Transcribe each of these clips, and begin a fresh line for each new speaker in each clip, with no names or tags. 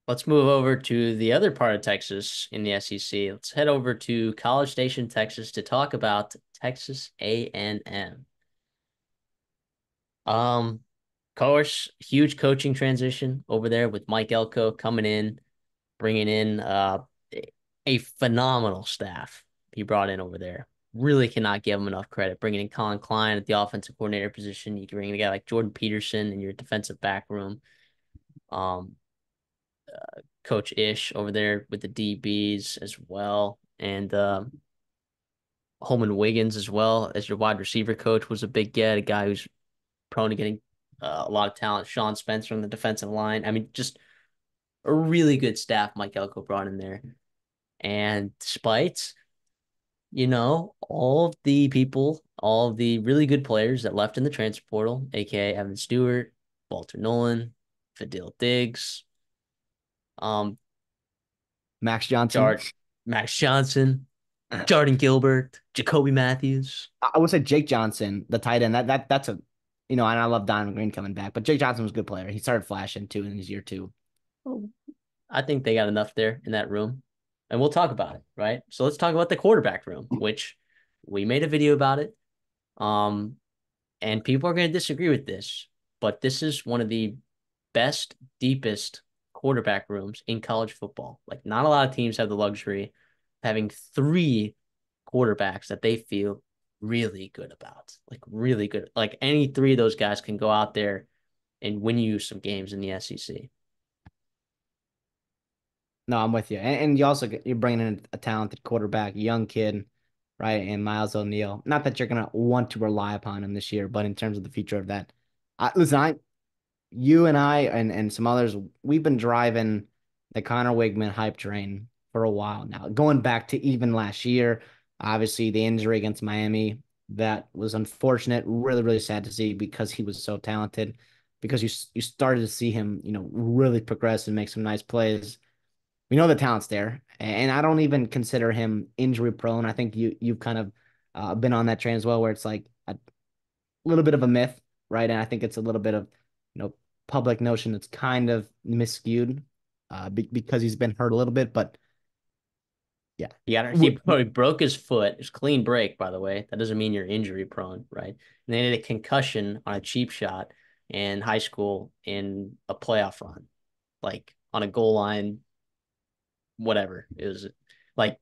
Let's move over to the other part of Texas in the SEC. Let's head over to College Station, Texas, to talk about Texas A&M. Of course, huge coaching transition over there with Mike Elko coming in, bringing in a phenomenal staff he brought in over there. Really cannot give him enough credit. Bringing in Colin Klein at the offensive coordinator position. You can bring in a guy like Jordan Peterson in your defensive back room. Um, Coach Ish over there with the DBs as well. And Holman Wiggins as well as your wide receiver coach was a big get, a guy who's prone to getting a lot of talent. Sean Spencer on the defensive line. I mean, just a really good staff Mike Elko brought in there. And despite, all of the people, all of the really good players that left in the transfer portal, aka Evan Stewart, Walter Nolan, Fadil Diggs, um,
Max Johnson.
Jard, Max Johnson, Jordan Gilbert, Jacoby Matthews.
I would say Jake Johnson, the tight end. That's a and I love Donovan Green coming back, but Jake Johnson was a good player. He started flashing too in his year two.
I think they got enough there in that room. And we'll talk about it, right? So let's talk about the quarterback room, which we made a video about it. Um, and people are going to disagree with this, but this is one of the best, deepest quarterback rooms in college football. Like, not a lot of teams have the luxury of having three quarterbacks that they feel really good about. Like, really good. Like, any three of those guys can go out there and win you some games in the SEC.
No, I'm with you. And you're bringing in a talented quarterback, young kid, right? And Miles O'Neal. Not that you're gonna want to rely upon him this year, but in terms of the future of that, listen, you and I and some others, we've been driving the Connor Wigman hype train for a while now, going back to even last year. Obviously, the injury against Miami, that was unfortunate. Really, really sad to see because he was so talented. Because you started to see him, really progress and make some nice plays. We know the talent's there, and I don't even consider him injury prone. I think you've kind of been on that train as well, where it's like a little bit of a myth, right? And I think it's a little bit of public notion that's kind of miscued because he's been hurt a little bit. But yeah,
He broke his foot. It's a clean break, by the way. That doesn't mean you're injury prone, right? And then he had a concussion on a cheap shot in high school in a playoff run, like on a goal line, whatever. It was like,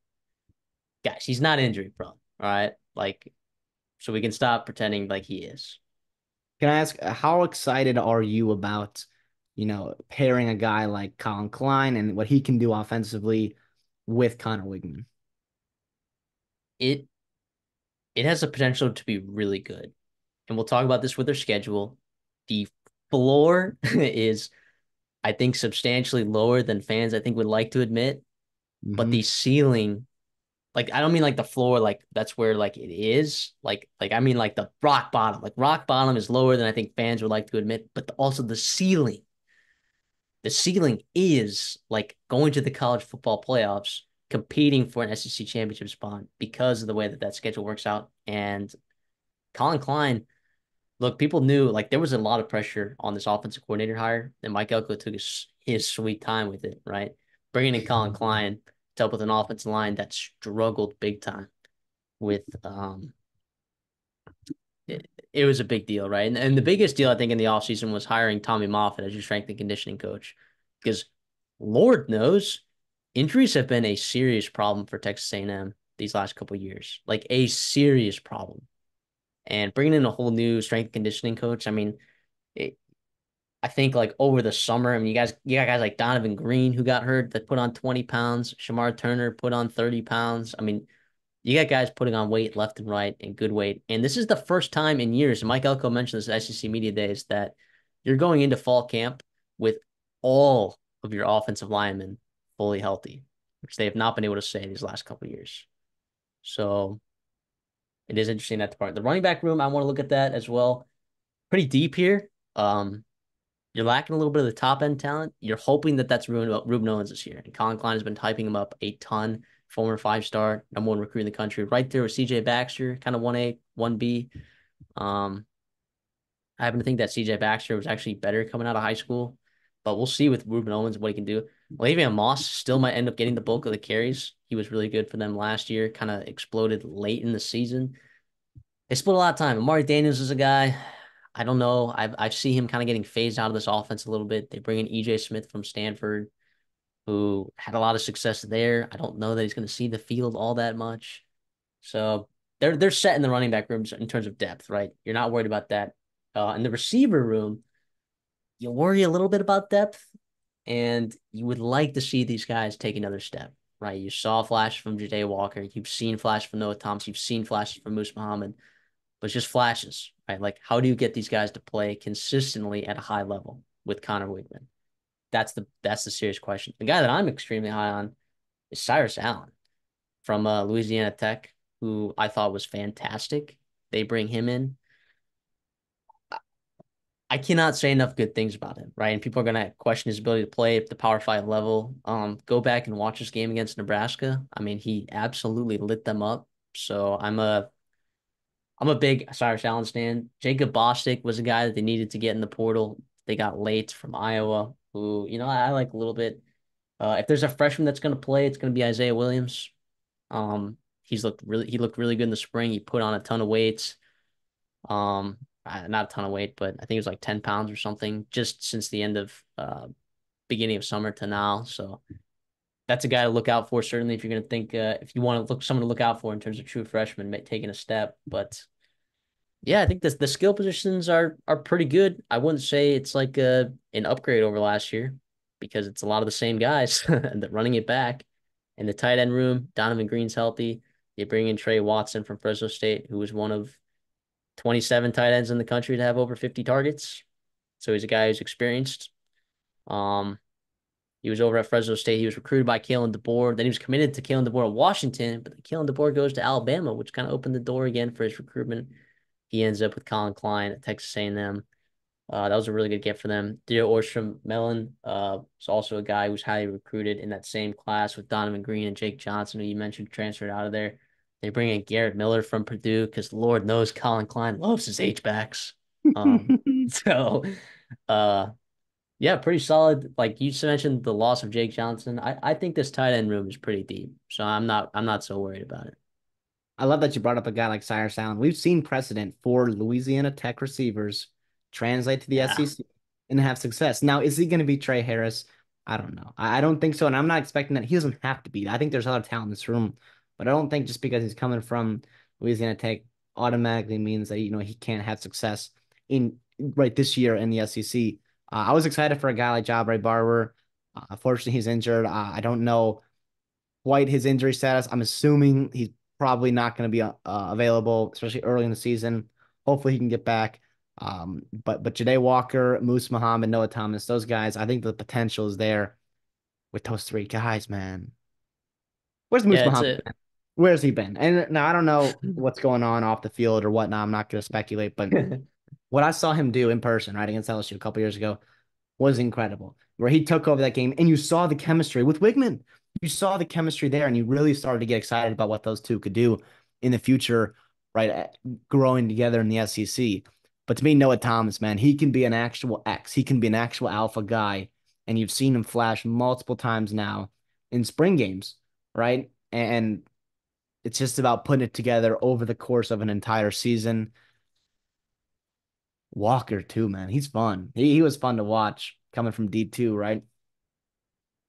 guys, he's not injury prone, all right? Like, so we can stop pretending like he is.
can I ask how excited are you about pairing a guy like Colin Klein and what he can do offensively with Connor Wigman?
It it has the potential to be really good. And we'll talk about this with their schedule. The floor is, I think, substantially lower than fans I think would like to admit, but the
Hmm.
ceiling, like, I don't mean like the floor, like that's where like it is. Like I mean like the rock bottom. Like rock bottom is lower than I think fans would like to admit, but also the ceiling. The ceiling is like going to the college football playoffs, competing for an SEC championship spot because of the way that that schedule works out. And Colin Klein, look, people knew like there was a lot of pressure on this offensive coordinator hire, and Mike Elko took his sweet time with it, right? Bringing in Colin Klein to help with an offensive line that struggled big time with it was a big deal, right? And the biggest deal I think in the offseason was hiring Tommy Moffitt as your strength and conditioning coach. Because Lord knows injuries have been a serious problem for Texas A&M these last couple of years. Like a serious problem. And bringing in a whole new strength and conditioning coach, I mean, it, I think like over the summer, I mean, you got guys like Donovan Green who got hurt that put on 20 pounds. Shamar Turner put on 30 pounds. I mean, you got guys putting on weight left and right and good weight. And this is the first time in years, and Mike Elko mentioned this at SEC Media Days, that you're going into fall camp with all of your offensive linemen fully healthy, which they have not been able to say these last couple of years. So it is interesting that part. The running back room, I want to look at that as well. Pretty deep here. You're lacking a little bit of the top end talent. You're hoping that that's Ruben Owens this year. And Colin Klein has been typing him up a ton. Former 5-star, number one recruit in the country, right there with CJ Baxter, kind of 1A, 1B. I happen to think that CJ Baxter was actually better coming out of high school, but we'll see with Ruben Owens what he can do. Le'Veon Moss still might end up getting the bulk of the carries. He was really good for them last year, kind of exploded late in the season. They split a lot of time. Amari Daniels is a guy. I don't know. I see him kind of getting phased out of this offense a little bit. They bring in EJ Smith from Stanford, who had a lot of success there. I don't know that he's going to see the field all that much. So they're set in the running back rooms in terms of depth, right? You're not worried about that. In the receiver room, you worry a little bit about depth, and you would like to see these guys take another step, right? You saw flashes from Jade Walker, you've seen flashes from Noah Thomas, you've seen flashes from Moose Muhammad, but it's just flashes, right? Like, how do you get these guys to play consistently at a high level with Connor Wigman? That's the serious question. The guy that I'm extremely high on is Cyrus Allen from Louisiana Tech, who I thought was fantastic. They bring him in. I cannot say enough good things about him, right? And people are gonna question his ability to play at the Power Five level. Go back and watch his game against Nebraska. I mean, he absolutely lit them up. So I'm a big Cyrus Allen stan. Jacob Bostic was a guy that they needed to get in the portal. They got late from Iowa, who I like a little bit. If there's a freshman that's gonna play, it's gonna be Isaiah Williams. He looked really good in the spring. He put on a ton of weights. Not a ton of weight, but I think it was like 10 pounds or something just since the end of beginning of summer to now. So that's a guy to look out for, certainly if you're going to think if you want to look someone to look out for in terms of true freshmen taking a step. But yeah, I think the skill positions are pretty good. I wouldn't say it's like an upgrade over last year because it's a lot of the same guys that running it back. In the tight end room, Donovan Green's healthy. They bring in Trey Watson from Fresno State, who was one of 27 tight ends in the country to have over 50 targets. So he's a guy who's experienced. Um, he was over at Fresno State. He was recruited by Kalen DeBoer. Then he was committed to Kalen DeBoer at Washington, but Kalen DeBoer goes to Alabama, which kind of opened the door again for his recruitment. He ends up with Colin Klein at Texas A&M. That was a really good get for them. Theo Orstrom Mellon is also a guy who's highly recruited in that same class with Donovan Green and Jake Johnson, who you mentioned transferred out of there. They bring in Garrett Miller from Purdue because Lord knows Colin Klein loves his H-backs. So uh yeah, pretty solid. Like you mentioned the loss of Jake Johnson. I think this tight end room is pretty deep. So I'm not so worried about it.
I love that you brought up a guy like Cyrus Allen. We've seen precedent for Louisiana Tech receivers translate to the
Yeah.
SEC and have success. Now, is he going to be Trey Harris? I don't know. I don't think so. And I'm not expecting that. He doesn't have to be. I think there's other talent in this room, but I don't think just because he's coming from Louisiana Tech automatically means that, he can't have success in right this year in the SEC. I was excited for a guy like Jabari Barber. Unfortunately, he's injured. I don't know quite his injury status. I'm assuming he's probably not going to be available, especially early in the season. Hopefully, he can get back. But Jade Walker, Moose Muhammad, Noah Thomas, those guys, I think the potential is there with those three guys, man. Where's Moose
Yeah, it's
Muhammad
a
been? Where's he been? And now I don't know what's going on off the field or whatnot. I'm not going to speculate, but what I saw him do in person, right, against LSU a couple years ago, was incredible. Where he took over that game and you saw the chemistry with Wigman. You saw the chemistry there and you really started to get excited about what those two could do in the future, right? Growing together in the SEC. But to me, Noah Thomas, man, he can be an actual X. He can be an actual alpha guy. And you've seen him flash multiple times now in spring games, right? And it's just about putting it together over the course of an entire season. Walker, too, man. He's fun. He was fun to watch coming from D2, right?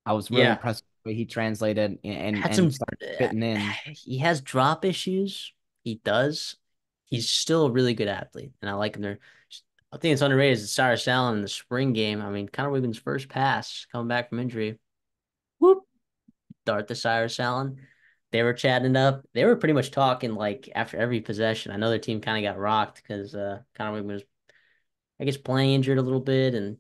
I was really
yeah.
impressed with the way he translated
Had
and
some
started fitting in.
he has drop issues. He does. He's still a really good athlete, and I like him there. I think it's underrated is Cyrus Allen in the spring game. I mean, Connor Wiggins' first pass coming back from injury. Whoop, dart to Cyrus Allen. They were chatting it up. They were pretty much talking like after every possession. I know their team kind of got rocked because Connor Wiggins was, I guess, playing injured a little bit, and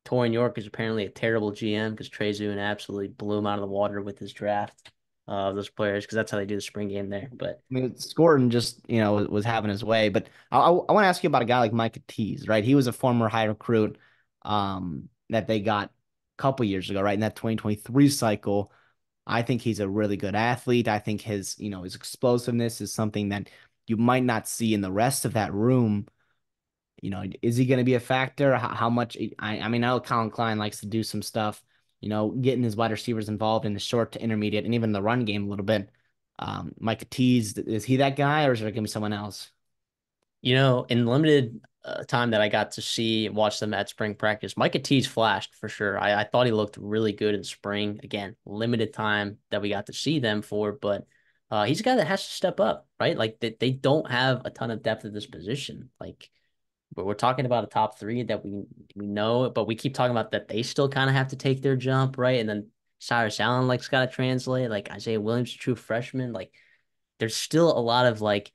Torian York is apparently a terrible GM because Trey Zune absolutely blew him out of the water with his draft of those players because that's how they do the spring game there. But
I mean, Scourton just, was having his way. But I want to ask you about a guy like Micah Tease, right? He was a former high recruit that they got a couple years ago, right? In that 2023 cycle. I think he's a really good athlete. I think his explosiveness is something that you might not see in the rest of that room. Is he going to be a factor? How much? I mean, I know Colin Klein likes to do some stuff getting his wide receivers involved in the short to intermediate and even the run game a little bit. Micah Tease, is he that guy or is there going to be someone else?
In limited time that I got to see and watch them at spring practice, Micah T's flashed for sure. I thought he looked really good in spring. Again, limited time that we got to see them for, but he's a guy that has to step up, right? Like they don't have a ton of depth at this position. Like, but we're talking about a top three that we know, but we keep talking about that they still kind of have to take their jump, right? And then Cyrus Allen like's got to translate. Like Isaiah Williams, true freshman. Like there's still a lot of like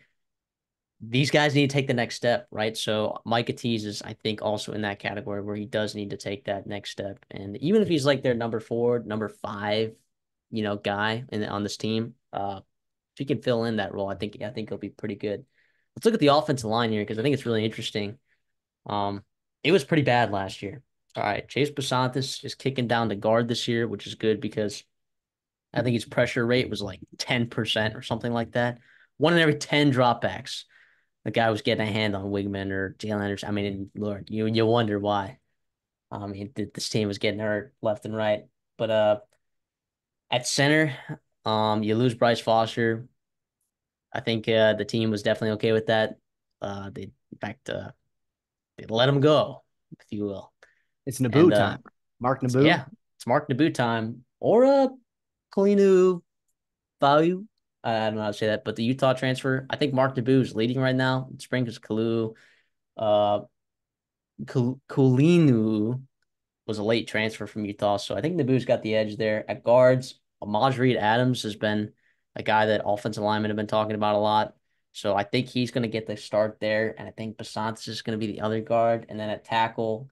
these guys need to take the next step, right? So Micah Tease is, I think, also in that category where he does need to take that next step. And even if he's like their number four, number five, guy on this team, if he can fill in that role, I think he'll be pretty good. Let's look at the offensive line here because I think it's really interesting. Um, it was pretty bad last year. All right, Chase Basantis is kicking down to guard this year, which is good because I think his pressure rate was like 10% or something like that. One in every 10 dropbacks the guy was getting a hand on Wigman or Jalen Anderson. I mean, Lord, you wonder why. This team was getting hurt left and right. But at center, you lose Bryce Foster. I think the team was definitely okay with that. In fact, they let him go, if you will.
It's
And
Naboo time. Mark Naboo.
yeah, it's Mark Naboo time or Kalinu Value. I don't know how to say that, but the Utah transfer, I think Mark Naboo is leading right now in spring because uh, Kulinu was a late transfer from Utah, so I think Naboo's got the edge there. At guards, Reed Adams has been a guy that offensive linemen have been talking about a lot. So I think he's going to get the start there, and I think Basantis is going to be the other guard. And then at tackle,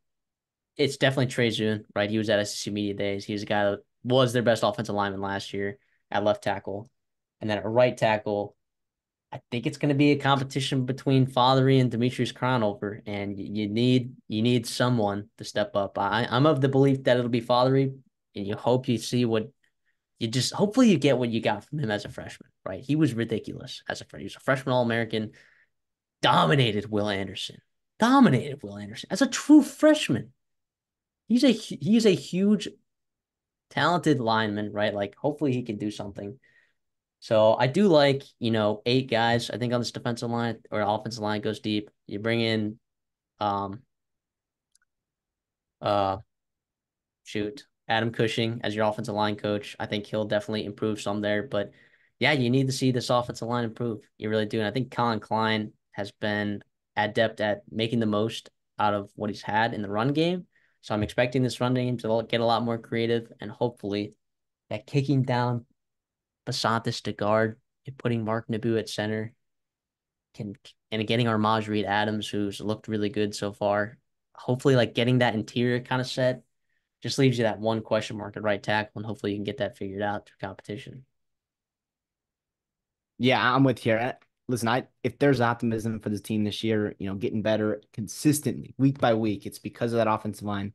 it's definitely Trey Zune, right? He was at SEC Media Days. He was a guy that was their best offensive lineman last year at left tackle. And then at right tackle, I think it's going to be a competition between Fathery and Demetrius Cronover, and you need someone to step up. I'm of the belief that it'll be Fathery, and you hope you see what you just hopefully you get what you got from him as a freshman, right? He was ridiculous as a freshman. He was a freshman All-American, dominated Will Anderson as a true freshman. He's a huge talented lineman, right? Like hopefully he can do something. So I do like, eight guys. I think on this defensive line or offensive line goes deep. You bring in um uh shoot, Adam Cushing as your offensive line coach. I think he'll definitely improve some there. But yeah, you need to see this offensive line improve. You really do. And I think Colin Klein has been adept at making the most out of what he's had in the run game. So I'm expecting this run game to get a lot more creative and hopefully that kicking down Basantis to guard and putting Mark Naboo at center can and getting our Reed Adams, who's looked really good so far. Hopefully, like getting that interior kind of set just leaves you that one question mark at right tackle, and hopefully you can get that figured out through competition.
Yeah, I'm with you. Listen, if there's optimism for this team this year, getting better consistently, week by week, it's because of that offensive line.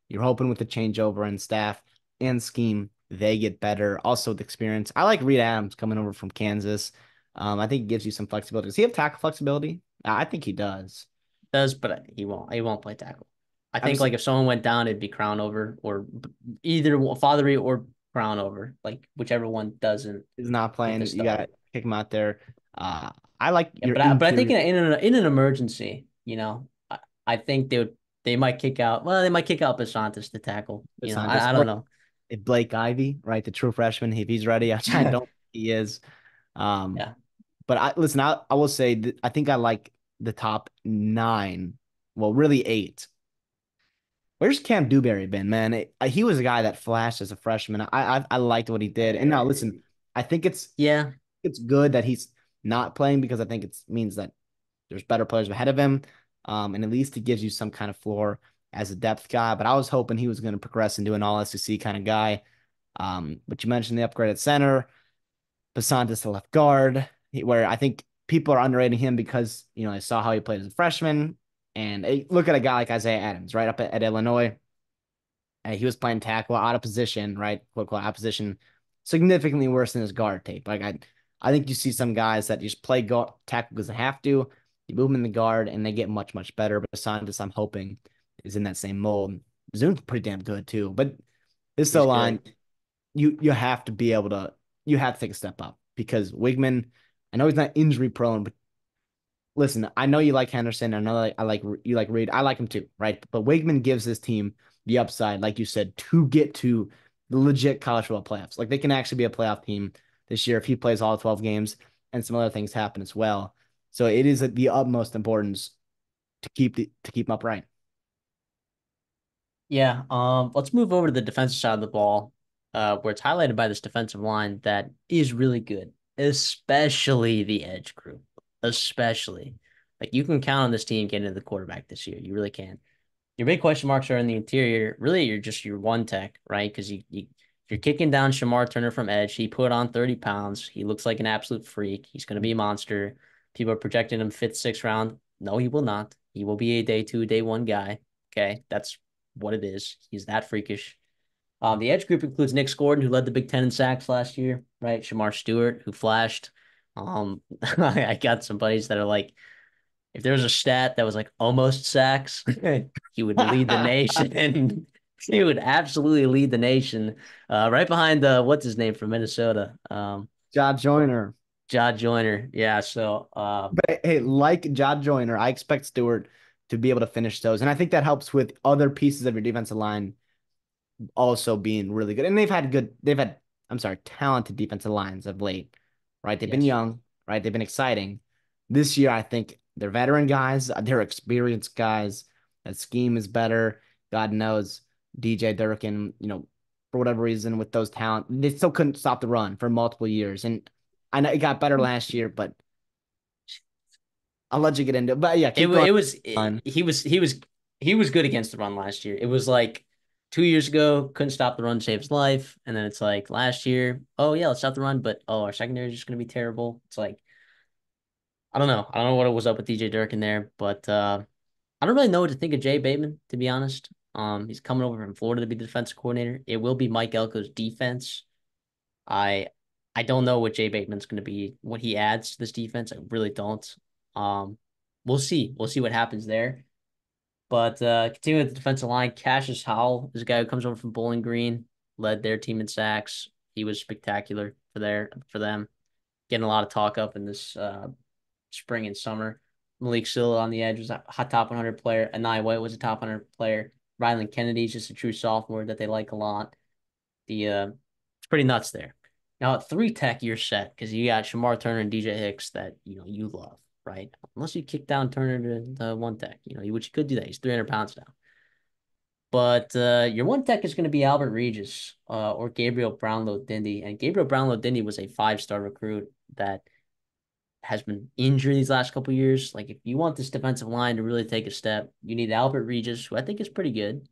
You're hoping with the changeover in staff and scheme, they get better. Also, with experience, I like Reed Adams coming over from Kansas. I think it gives you some flexibility. Does he have tackle flexibility? I think he does.
Does, but he won't. He won't play tackle. I
I'm
think
just
like if someone went down, it'd be Crown over or either Fathery or Crown over, like whichever one doesn't
is not
get the
playing. You got to
start.
kick him out there. I like
Yeah,
your
but I think
interior.
in an emergency, I think they might kick out. Well, they might kick out Basantis to tackle.
DeSantis
I
or
don't know.
if Blake Ivy, right, the true freshman, if he's ready, I don't think he is. Um,
Yeah,
but listen, I will say that I think I like the top nine. Well, really eight. Where's Cam Dewberry been, man? He was a guy that flashed as a freshman. I liked what he did. And now listen, I think
yeah.
it's good that he's not playing because I think it means that there's better players ahead of him. And at least it gives you some kind of floor as a depth guy. But I was hoping he was going to progress into an all SEC kind of guy. But you mentioned the upgrade at center, Basantis to left guard, where I think people are underrating him because, I saw how he played as a freshman. And look at a guy like Isaiah Adams, right up at Illinois. He was playing tackle out of position, right? Quote, quote, out of position, significantly worse than his guard tape. Like I think you see some guys that just play guard, tackle because they have to. You move them in the guard and they get much, much better. But Santos, I'm hoping, is in that same mold. Zune's pretty damn good too. But This
He's
O line,
good.
you have to be able to you have to take a step up because Wigman, I know he's not injury prone, but listen, I know you like Henderson. I know you like Reed. I like him too, right? But Wigman gives this team the upside, like you said, to get to the legit college football playoffs. Like they can actually be a playoff team this year if he plays all 12 games and some other things happen as well. So it is the utmost importance to keep him upright.
Yeah. Let's move over to the defensive side of the ball, where it's highlighted by this defensive line that is really good, especially the edge group. Especially. Like you can count on this team getting to the quarterback this year. You really can. Your big question marks are in the interior. Really, you're just your one tech, right? Because you're kicking down Shamar Turner from edge. He put on 30 pounds. He looks like an absolute freak. He's going to be a monster. People are projecting him fifth, sixth round. No, he will not. He will be a day two, day one guy. Okay, that's what it is. He's that freakish. The edge group includes Nick Gordon, who led the Big Ten in sacks last year, right? Shamar Stewart, who flashed. I got some buddies that are like, if there was a stat that was like almost sacks, he would lead the nation. He would absolutely lead the nation. Right behind what's his name from Minnesota?
John Joyner.
John Joyner. Yeah. So
But hey, like John Joyner, I expect Stewart to be able to finish those. And I think that helps with other pieces of your defensive line also being really good. And I'm sorry, talented defensive lines of late, right? They've been
yes.
young, right? They've been exciting. This year, I think they're veteran guys, they're experienced guys. That scheme is better. God knows DJ Durkin, for whatever reason, with those talent, they still couldn't stop the run for multiple years. And I know it got better last year, but I'll let you get into it. But yeah,
It
keep
wa-
going
it was
on.
he was good against the run last year. It was like 2 years ago, couldn't stop the run, save his life, and then it's like last year, oh yeah, let's stop the run, but oh our secondary is just gonna be terrible. It's like I don't know. I don't know what it was up with DJ Durkin there, but I don't really know what to think of Jay Bateman, to be honest. He's coming over from Florida to be the defensive coordinator. It will be Mike Elko's defense. I I don't know what Jay Bateman's going to be, what he adds to this defense. I really don't. Um, we'll see. We'll see what happens there. But continuing with the defensive line, Cassius Howell is a guy who comes over from Bowling Green, led their team in sacks. He was spectacular for them, getting a lot of talk up in this spring and summer. Malik Silla on the edge was a hot top 100 player. Anai White was a top 100 player. Rylan Kennedy's just a true sophomore that they like a lot. It's pretty nuts there. Now at three tech, you're set because you got Shamar Turner and DJ Hicks that you love, right? Unless you kick down Turner to the one tech, which you could do that. He's 300 pounds now. But your one tech is going to be Albert Regis or Gabriel Brownlow Dindy. And Gabriel Brownlow Dindy was a 5-star recruit that has been injured these last couple years. Like if you want this defensive line to really take a step, you need Albert Regis, who I think is pretty good,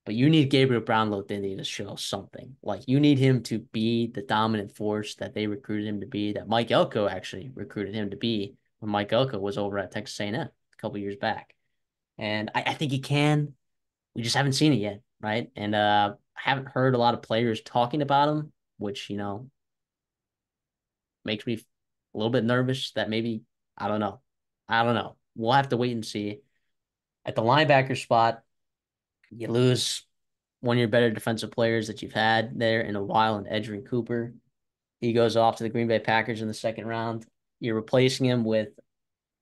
but you need Gabriel Brownlow Dindy to show something. Like you need him to be the dominant force that they recruited him to be, that Mike Elko actually recruited him to be when Mike Elko was over at Texas A&M a couple years back. And I think he can. We just haven't seen it yet, right? And I haven't heard a lot of players talking about him, which makes me a little bit nervous that maybe I don't know. I don't know. We'll have to wait and see. At the linebacker spot, you lose one of your better defensive players that you've had there in a while in Edgerrin Cooper. He goes off to the Green Bay Packers in the second round. You're replacing him with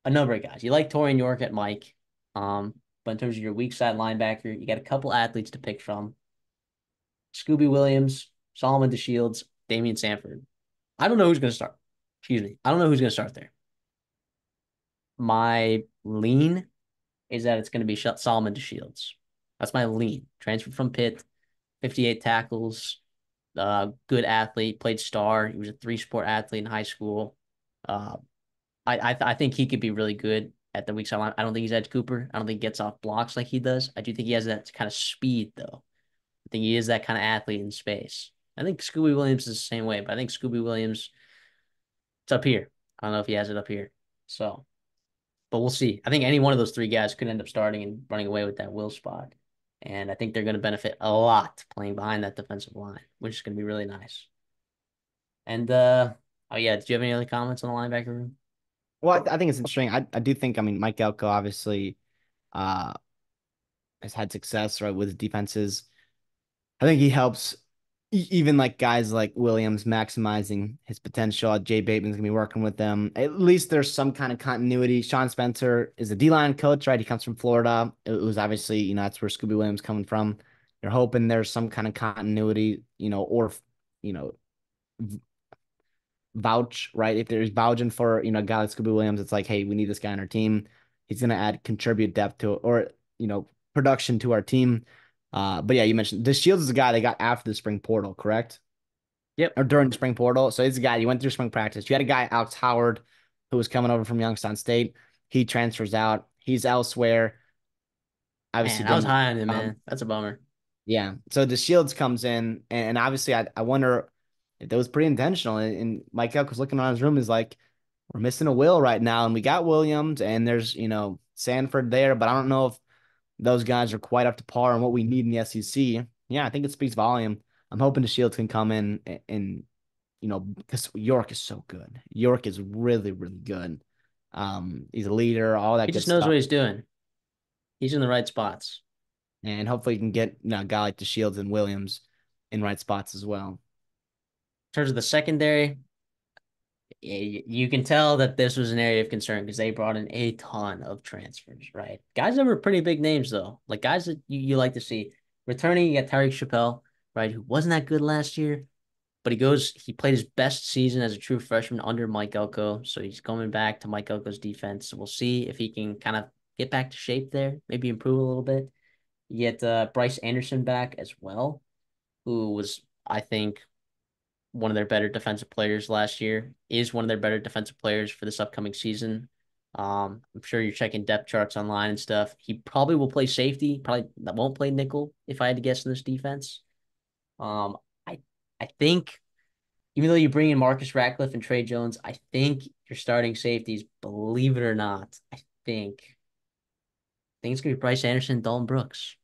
a number of guys. You like Torian York at Mike. But in terms of your weak side linebacker, you got a couple athletes to pick from. Scooby Williams, Solomon DeShields, Damian Sanford. I don't know who's going to start. Excuse me. I don't know who's going to start there. My lean is that it's going to be Solomon DeShields. That's my lean. Transferred from Pitt, 58 tackles, good athlete, played star. He was a three-sport athlete in high school. Uh, I think he could be really good at the weak side line. I don't think he's Edge Cooper. I don't think he gets off blocks like he does. I do think he has that kind of speed, though. I think he is that kind of athlete in space. I think Scooby Williams is the same way, but I think Scooby Williams, it's up here. I don't know if he has it up here. So, but we'll see. I think any one of those three guys could end up starting and running away with that will spot. And I think they're going to benefit a lot playing behind that defensive line, which is going to be really nice. And oh yeah, did you have any other comments on the linebacker room?
Well, I think it's interesting. I do think, I mean, Mike Elko obviously uh has had success, right, with defenses. I think he helps even like guys like Williams maximizing his potential. Jay Bateman's gonna be working with them. At least there's some kind of continuity. Sean Spencer is a D-line coach, right? He comes from Florida. It was obviously, that's where Scooby Williams coming from. You're hoping there's some kind of continuity, or you know, vouch, right? If there's vouching for, a guy like Scooby Williams, it's like, hey, we need this guy on our team. He's gonna add contribute depth to it, or production to our team. But yeah, you mentioned the Shields is a guy they got after the spring portal, correct?
Yep.
Or during the spring portal. So he's a guy you went through spring practice. You had a guy, Alex Howard, who was coming over from Youngstown State. He transfers out. He's elsewhere. Obviously
Man, I was
didn't.
high on him, man. That's a bummer.
Yeah. So the Shields comes in, and obviously I wonder if that was pretty intentional. And Mike Elk was looking around his room, is like, we're missing a will right now, and we got Williams, and there's Sanford there, but I don't know if those guys are quite up to par on what we need in the SEC. Yeah, I think it speaks volume. I'm hoping the Shields can come in and because York is so good. York is really, really good. He's a leader, all that
He
good
just knows
stuff.
what he's doing. He's in the right spots.
And hopefully you can get a guy like the Shields and Williams in right spots as well.
In terms of the secondary, you can tell that this was an area of concern because they brought in a ton of transfers, right? Guys that were pretty big names, though. Like guys that you like to see. Returning, you got Tyreek Chappelle, right, who wasn't that good last year, but he played his best season as a true freshman under Mike Elko. So he's coming back to Mike Elko's defense. So we'll see if he can kind of get back to shape there, maybe improve a little bit. You get Bryce Anderson back as well, who was, I think, one of their better defensive players last year, is one of their better defensive players for this upcoming season. I'm sure you're checking depth charts online and stuff. He probably will play safety, probably that won't play nickel if I had to guess in this defense. Um, I I think even though you bring in Marcus Ratcliffe and Trey Jones, I think your starting safeties, believe it or not, I think it's gonna be Bryce Anderson, Dalton Brooks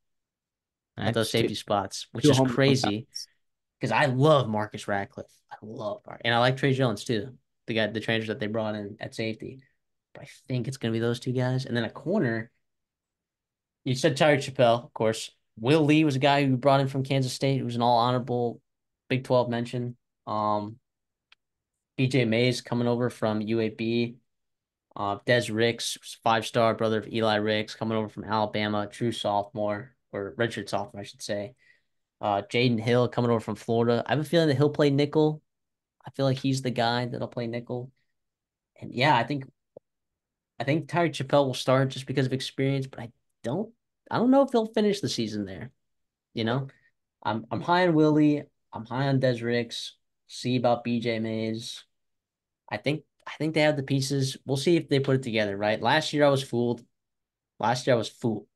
at those
That's
safety spots, which
two
is
homegrown
crazy
talents.
because I love Marcus Ratcliffe. I love Mark, and I like Trey Jones too. The transfers that they brought in at safety. But I think it's gonna be those two guys, and then a corner. You said Tyree Chappelle, of course. Will Lee was a guy who brought in from Kansas State, who was an all honorable Big 12 mention. BJ Mays coming over from UAB. Des Ricks, 5-star brother of Eli Ricks, coming over from Alabama, true sophomore, or redshirt sophomore, I should say. Jaden Hill coming over from Florida. I have a feeling that he'll play nickel. I feel like he's the guy that'll play nickel. And yeah, I think Tyree Chappelle will start just because of experience, but don't I don't know if he'll finish the season there. You know, I'm high on Willie. I'm high on Des Ricks. See about BJ Mays. I think they have the pieces. We'll see if they put it together, right? Last year I was fooled. Last year I was fooled.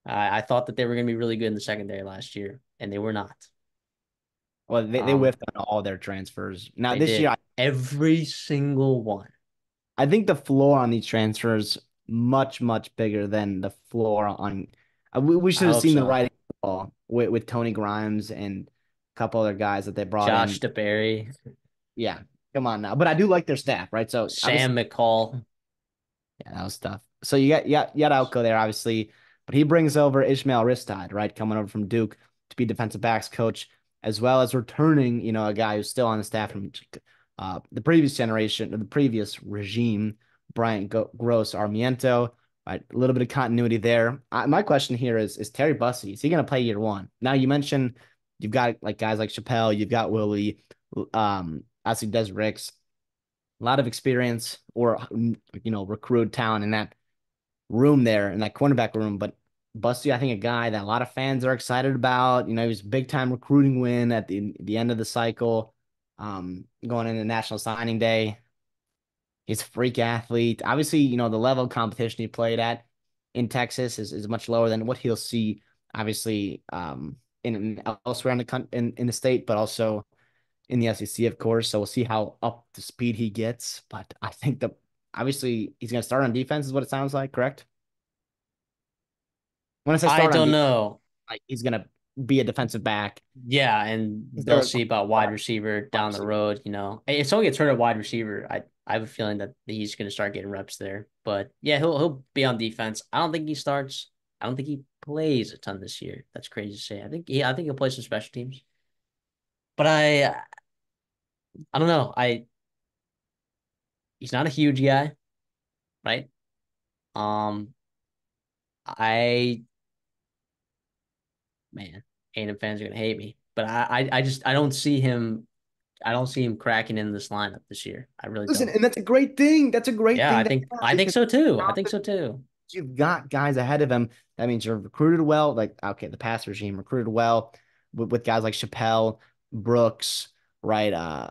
I thought that they were going to be really good in the secondary last year, and they were not.
Well, they
Um,
whiffed on all their transfers. Now
they
this year,
did every single one.
I think the floor on these transfers much, much bigger than the floor on. We
I
should have
hope
seen the
so.
writing on the wall with Tony Grimes and a couple other guys that they brought
Josh
in.
DeBerry,
Yeah, come on now. But I do like their staff, right? So obviously,
Sam McCall,
yeah, that was tough. So you got Alco there, obviously, but he brings over Ishmael Ristad, right, coming over from Duke to be defensive backs coach, as well as returning, a guy who's still on the staff from the previous generation, or the previous regime, Bryant Gross Armiento. Right, a little bit of continuity there. My question here is Terry Bussey, is he going to play year one? Now you mentioned you've got like guys like Chappelle, you've got Willie, obviously Des Ricks, a lot of experience or recruit talent in that room there in that cornerback room. But Busty, I think a guy that a lot of fans are excited about. He was a big time recruiting win at the end of the cycle, going into National Signing Day. He's a freak athlete. Obviously, the level of competition he played at in Texas is much lower than what he'll see, obviously, in elsewhere in the state, but also in the SEC, of course. So we'll see how up to speed he gets. But I think that obviously he's going to start on defense, is what it sounds like, correct? When I say
I
start on
don't
defense,
know.
like he's going to be a defensive back.
Yeah, and
Is
they'll
there a
see about wide receiver
wide
down the
receiver?
road. If someone gets hurt at wide receiver, I have a feeling that he's going to start getting reps there. But yeah, he'll be on defense. I don't think he starts. I don't think he plays a ton this year. That's crazy to say. I think he'll play some special teams. But I don't know. He's not a huge guy, right? Um, I man, A&M fans are gonna hate me, but I don't see him. I don't see him cracking in this lineup this year. I really
Listen,
don't.
and that's a great thing. That's a great
Yeah,
thing to have
I think
because
so too. I think so too.
you've got guys ahead of him. That means you're recruited well. Like, okay, the pass regime recruited well with guys like Chappelle, Brooks, right?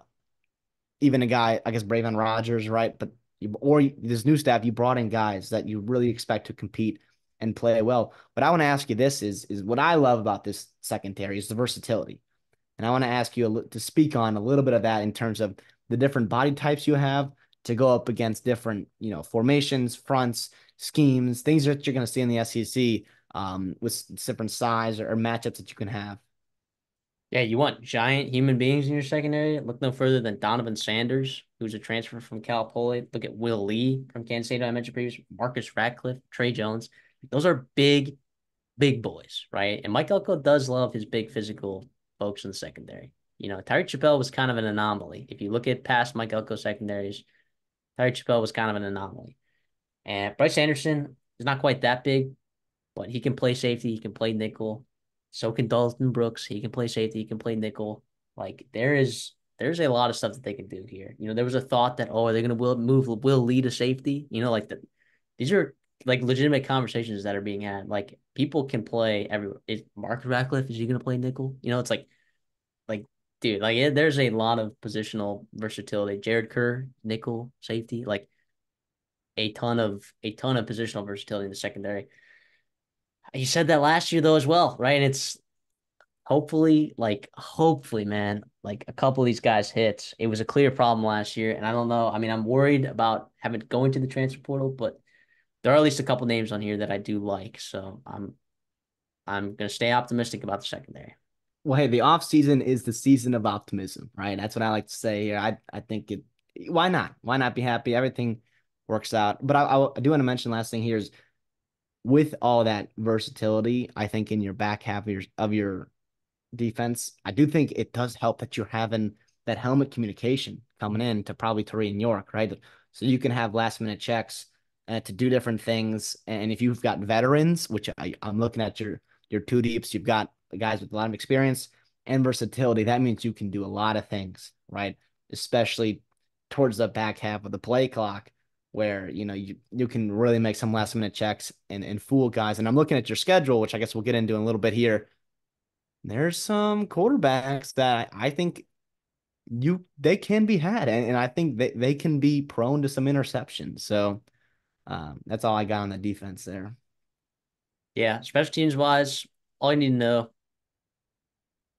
Even a guy, I guess, Braven Rogers, right? But this new staff, you brought in guys that you really expect to compete and play well. But I want to ask you this is what I love about this secondary is the versatility. And I want to ask you to speak on a little bit of that in terms of the different body types you have to go up against different, formations, fronts, schemes, things that you're going to see in the SEC with different size or matchups that you can have.
Yeah, you want giant human beings in your secondary? Look no further than Donovan Sanders, who's a transfer from Cal Poly. Look at Will Lee from Kansas State, I mentioned previously. Marcus Ratcliffe, Trey Jones. Those are big, big boys, right? And Mike Elko does love his big physical folks in the secondary. Tyreek Chappelle was kind of an anomaly. If you look at past Mike Elko secondaries, Tyreek Chappelle was kind of an anomaly. And Bryce Anderson is not quite that big, but he can play safety. He can play nickel. So can Dalton Brooks. He can play safety. He can play nickel. Like there's a lot of stuff that they can do here. There was a thought that are they going to move Will Lee to safety? These are like legitimate conversations that are being had. Like people can play everywhere. Is Mark Ratcliffe, is he going to play nickel? It's like dude, like there's a lot of positional versatility. Jared Kerr, nickel, safety, like a ton of positional versatility in the secondary. You said that last year though as well, right? And it's hopefully, man, like a couple of these guys hits. It was a clear problem last year, and I don't know. I mean, I'm worried about having going to the transfer portal, but there are at least a couple names on here that I do like. So I'm gonna stay optimistic about the secondary.
Well, hey, the off season is the season of optimism, right? That's what I like to say here. I think it. Why not? Why not be happy? Everything works out. But I do want to mention last thing here is with all that versatility. I think in your back half of your defense, I do think it does help that you're having that helmet communication coming in to probably Terry and York, right? So you can have last minute checks to do different things. And if you've got veterans, which I'm looking at your two deeps, you've got guys with a lot of experience and versatility. That means you can do a lot of things, right? Especially towards the back half of the play clock where you can really make some last minute checks and fool guys. And I'm looking at your schedule, which I guess we'll get into in a little bit here. There's some quarterbacks that I think they can be had, and I think they can be prone to some interceptions. So that's all I got on the defense there.
Yeah, special teams wise, all you need to know,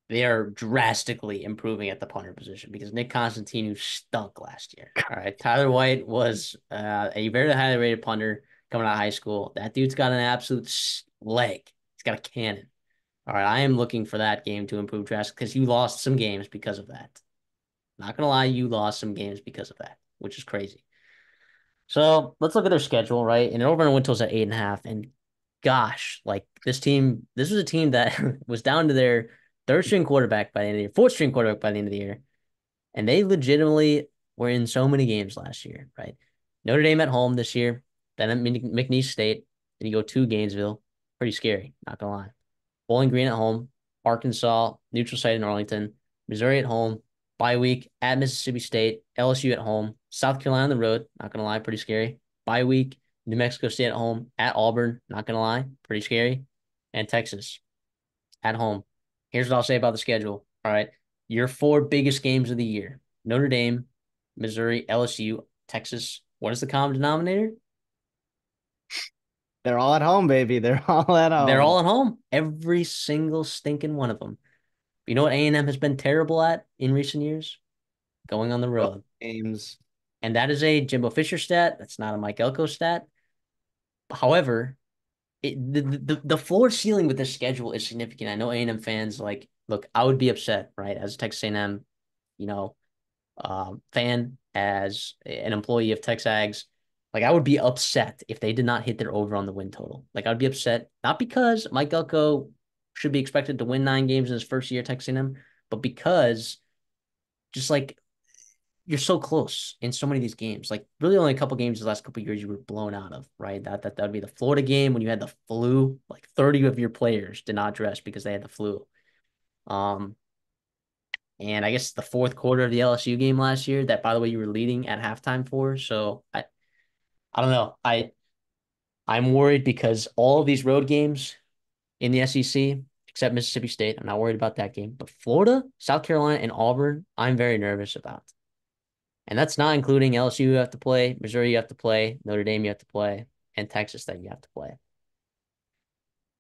they are drastically improving at the punter position because Nick Constantine stunk last year. All right. Tyler White was a very highly rated punter coming out of high school. That dude's got an absolute leg. He's got a cannon. All right. I am looking for that game to improve drastically because you lost some games because of that. Not going to lie, you lost some games because of that, which is crazy. So let's look at their schedule, right? And over in win totals at 8.5. And gosh, like this was a team that was down to their third string quarterback by the end of the year, fourth string quarterback by the end of the year. And they legitimately were in so many games last year, right? Notre Dame at home this year, then at McNeese State, then you go to Gainesville. Pretty scary, not gonna lie. Bowling Green at home, Arkansas, neutral site in Arlington, Missouri at home, bye week at Mississippi State, LSU at home, South Carolina on the road, not gonna lie, pretty scary. Bye week, New Mexico State at home, at Auburn, not gonna lie, pretty scary. And Texas at home. Here's what I'll say about the schedule. All right. Your four biggest games of the year: Notre Dame, Missouri, LSU, Texas. What is the common denominator?
They're all at home, baby. They're all at
They're
home.
all at home. Every single stinking one of them. You know what A&M has been terrible at in recent years? Going on the
Road
road.
games.
And that is a Jimbo Fisher stat. That's not a Mike Elko stat. However, the floor ceiling with this schedule is significant. I know A&M fans like, look, I would be upset, right? As a Texas A&M, you know, fan, as an employee of Texas Ags. Like I would be upset if they did not hit their over on the win total. Like I would be upset not because Mike Elko should be expected to win 9 games in his first year texting him, but because just like you're so close in so many of these games. Like really only a couple games the last couple of years you were blown out of, right? That would be the Florida game when you had the flu. Like 30 of your players did not dress because they had the flu. Um, and I guess the fourth quarter of the LSU game last year, that by the way you were leading at halftime for. So I don't know. I'm worried because all of these road games in the SEC, except Mississippi State, I'm not worried about that game. But Florida, South Carolina, and Auburn, I'm very nervous about. And that's not including LSU you have to play, Missouri you have to play, Notre Dame you have to play, and Texas that you have to play.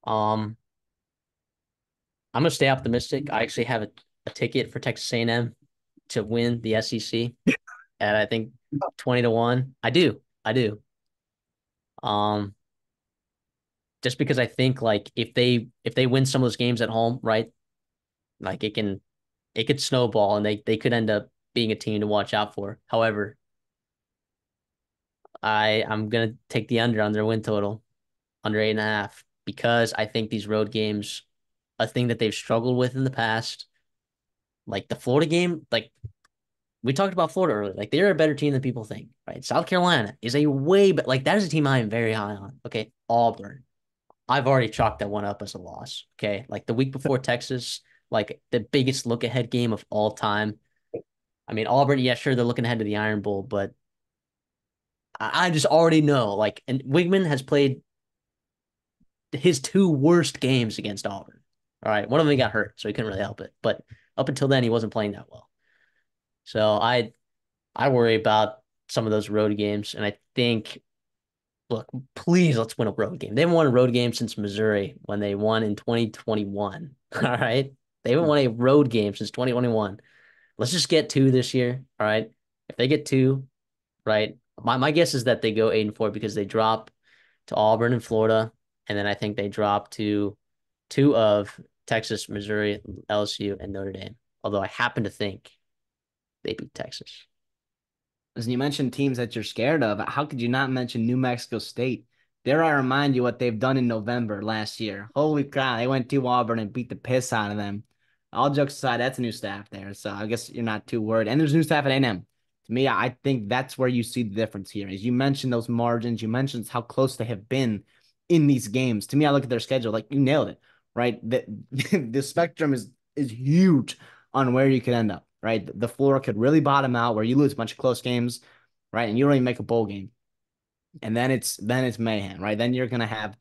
Um, I'm gonna stay optimistic. I actually have a ticket for Texas A&M to win the SEC at I think 20-1. I do. I do. Um, just because I think like if they win some of those games at home, right? Like it could snowball and they could end up being a team to watch out for. However, I'm gonna take the under on their win total, under 8.5, because I think these road games, a thing that they've struggled with in the past, like the Florida game, like we talked about Florida earlier, like they're a better team than people think, right? South Carolina is a way, but like that is a team I am very high on. Okay, Auburn, I've already chalked that one up as a loss. Okay, like the week before Texas, like the biggest look ahead game of all time. I mean, Auburn, yeah, sure, they're looking ahead to the Iron Bowl, but I just already know, like, and Wigman has played his two worst games against Auburn. All right, one of them he got hurt, so he couldn't really help it. But up until then, he wasn't playing that well. So I worry about some of those road games, and I think, look, please let's win a road game. They haven't won a road game since Missouri when they won in 2021. All right, they haven't won a road game since 2021. Let's just get two this year. All right, if they get two, right, my guess is that they go 8-4 because they drop to Auburn and Florida, and then I think they drop to two of Texas, Missouri, LSU, and Notre Dame. Although I happen to think they beat Texas.
As you mentioned teams that you're scared of, how could you not mention New Mexico State? Dare I remind you what they've done in November last year? Holy crap, they went to Auburn and beat the piss out of them. All jokes aside, that's a new staff there, so I guess you're not too worried. And there's new staff at A&M. To me, I think that's where you see the difference here. As you mentioned those margins, you mentioned how close they have been in these games. To me, I look at their schedule, like you nailed it, right? The spectrum is huge on where you could end up, right? The floor could really bottom out where you lose a bunch of close games, right? And you don't even make a bowl game. And then it's mayhem, right? Then you're gonna have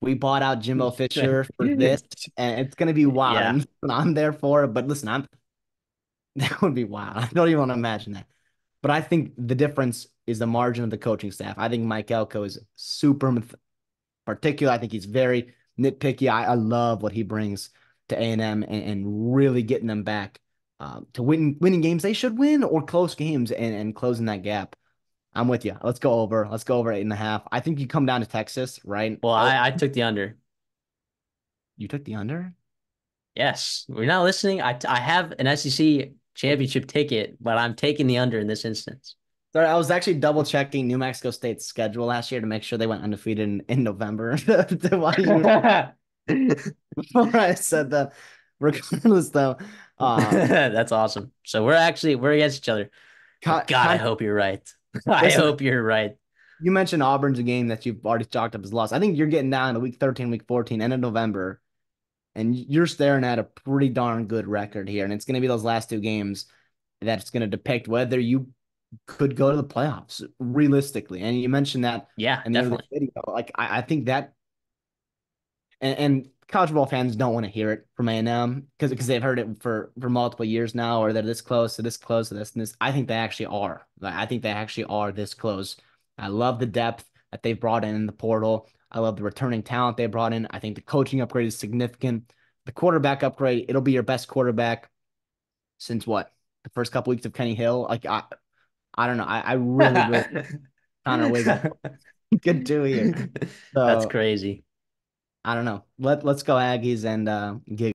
we bought out Jimbo Fisher for this, and it's gonna be wild.
Yeah.
And I'm there for it. But listen, I'm that would be wild. I don't even want to imagine that. But I think the difference is the margin of the coaching staff. I think Mike Elko is super particular. I think he's very nitpicky. I love what he brings to A&M and really getting them back to winning games they should win or close games and closing that gap. I'm with you. Let's go over. Let's go over 8.5. I think you come down to Texas, right?
Well,
Oh,
I took the under.
you took the under?
Yes. We're not listening. I have an SEC championship ticket, but I'm taking the under in this instance.
Sorry, I was actually double checking New Mexico State's schedule last year to make sure they went undefeated in November. While you before I said that, regardless though,
That's awesome. So we're against each other. But God, I
kind
hope you're right. I
listen,
hope you're right.
you mentioned Auburn's a game that you've already chalked up as lost. I think you're getting down to week 13, week 14, end of November, and you're staring at a pretty darn good record here. And it's going to be those last two games that's going to depict whether you could go to the playoffs realistically. And you mentioned that
Yeah,
in the early
definitely.
video. Like I think that and college football fans don't want to hear it from A&M because they've heard it for multiple years now, or they're this close to this close to this and this. I think they actually are. I think they actually are this close. I love the depth that they've brought in the portal. I love the returning talent they brought in. I think the coaching upgrade is significant. The quarterback upgrade, it'll be your best quarterback since what? The first couple weeks of Kenny Hill. Like I don't know. I really Connor Wig could do here.
That's
So
crazy.
I don't know. Let's go Aggies and get